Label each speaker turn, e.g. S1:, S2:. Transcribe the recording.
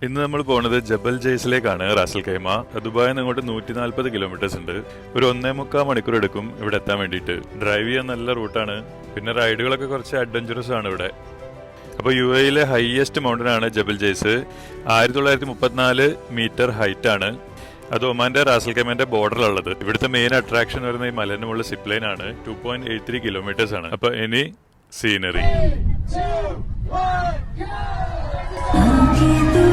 S1: ഇന്ന് നമ്മൾ പോകുന്നത് ജബൽ ജയ്സിലേക്കാണ്. റാസൽ ഖൈമ ദുബായിൽ നിന്ന് അങ്ങോട്ട് 140 കിലോമീറ്റേഴ്സ് ഉണ്ട്. ഒരു 1.25 മണിക്കൂർ എടുക്കും ഇവിടെ എത്താൻ വേണ്ടിയിട്ട്. ഡ്രൈവ് ചെയ്യാൻ നല്ല റൂട്ടാണ്. പിന്നെ റൈഡുകളൊക്കെ കുറച്ച് അഡ്വഞ്ചറസ് ആണ് ഇവിടെ. അപ്പോൾ UAE ഹയസ്റ്റ് മൗണ്ടൻ ആണ് ജബൽ ജയ്സ്. 1934 മീറ്റർ ഹൈറ്റ് ആണ്. അത് ഒമാന്റെ റാസൽ ഖൈമന്റെ ബോർഡറിലുള്ളത്. ഇവിടുത്തെ മെയിൻ അട്രാക്ഷൻ വരുന്ന ഈ മലന്റെ മുകളിൽ സിപ്പ് ലൈൻ ആണ്. 2.83 കിലോമീറ്റേഴ്സ് ആണ്. അപ്പൊ ഇനി സീനറി.
S2: 3, 2, 1, go!